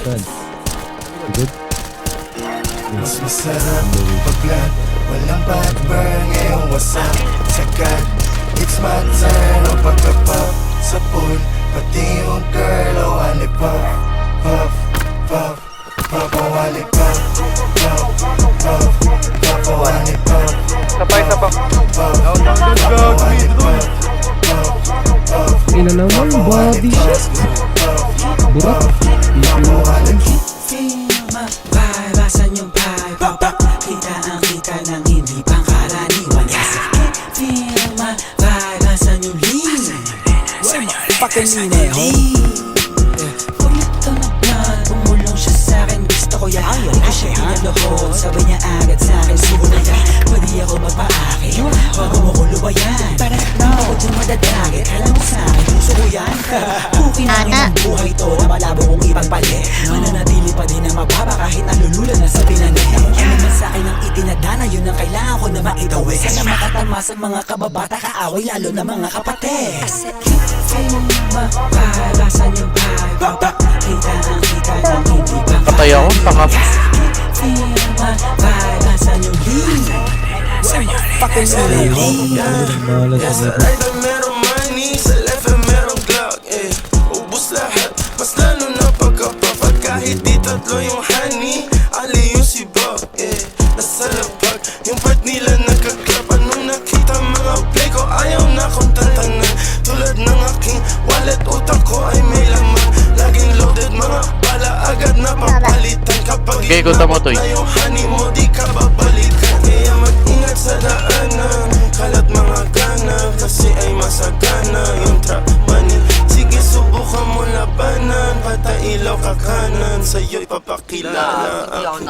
Good. Good. Mas masarap pag-vlog, walang bad burn. Ngayon wasak, sagad. It's my turn. O pagka-pop sa pool, pati yung girl. O wali pop, pop, pop, pop. O wali pop, pop, pop, pop. O wali pop, Sabay-sabak. pop, pop. O wali pop, pop, pop. Ina naman, body shot. Burak. O wali pop. Vibe, asan yung vibe? Kita ang kita ng hindi pangkaraniwan. Feel my vibe, asan yung lean? Fucking lean. Ulit ka naman, pumulong siya sa'kin. Gusto ko yan, hindi ko siya pinalohold. Sabi niya agad sa'kin, sumunod ka. Pwede ako magpaakit, bago mo ko lubayan. Ako dyan madadagit, alam mo sa'kin, gusto ko yan. Kukinangin ang buhay to na malabo kong ipagpalit. Mananatili pa din na mababa kahit nalulula na sa pinanay. Ano man sa'kin ang itinadana, yun ang kailangan ko na maitawid. Sana makatama sa mga kababata, kaaway lalo na mga kapatid. Feel my vibe, asan yung vibe? Kita ang kita ng hindi pa Patay ako, tanga. Feel my vibe, asan yung lean? Fucking lean. Malas Sa na. right na merong money, sa left na merong Glock, ubus lahat, mas lalo na pagkapapat. Kahit di tatlo yung honey, ali yung si Bob, nasa lapag, yung part nila nagkaklap. Anong nakita mga play ko, ayaw na kong tantanan. Tulad ng aking wallet, utak ko ay may laman. Laging loaded, mga bala agad na papalitan. Kapag Okay, kunta mo, Toy. na yung honey mo, di ka babalikan. Kaya mag-ingat sa daanan, kalat mga gana, kasi ay masagana yung trap money. Sige, subukan mo labanan, patay ilaw ka kanan, sa'yo'y papakilala ang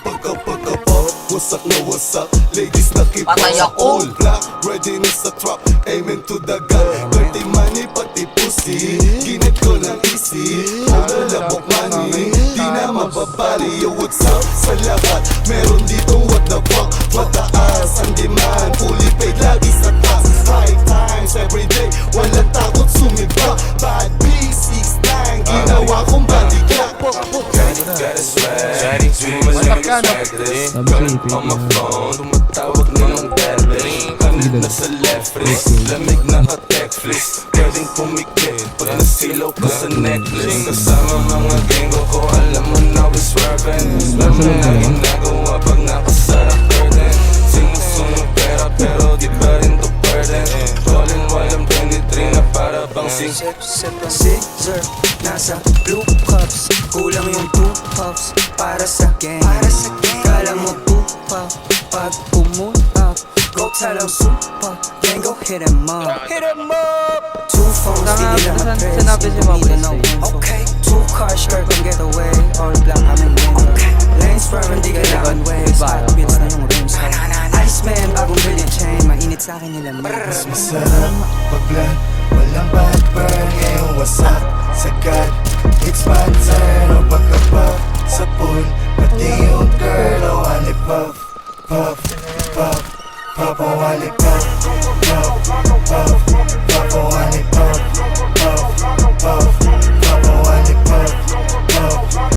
Pagka-pop, wasak na wasak. Ladies Patay nakipasa ako. all black. Ready na sa trap, aiming to the gun. Dirty money pati pussy, ginit ko ng easy. Puro labok money, di na mababali. Yo, what's up sa lahat? Meron dito what the fuck. Mataas ang demand, fully paid lagi sa taas. High times everyday, walang takot sumiba. Bad B69, ginawa kong body clock. Got a swag, Sabi ko on my phone, tumatawag na ng battery. Kanit na sa left wrist, lamig na ka-Netflix. Pwedeng pumikit pag nasilaw ka sa necklace. Kasama mga genggo ko, alam mo na we're swerving. Alam mo na ginagawa pag nakasarap curtain. Sinusunog pera pero di pa rin to burden. Rolling while I'm 23 na para bang sing. Sip ang scissor, nasa blue cups. Kulang yung 2 puffs para sa gang. Kala mo pupa, pag pumunta go tell them super, gang go hit em up. Two phones, di nila ma-press. Sinabi si Mama sa'yo. Okay, 2 cars, skirt and getaway. All black, I'm in lane. Lanes firm, hindi kailangan waves. Hot beats na yung rims. Iceman, bagong brilliant chain. Mainit sa'kin nila Mas masarap pag-vlog, walang bad burn. Ngayon wasak, sagad. It's my turn. O pagka-pop sa pool, pati yung girl. O honey puff, puff,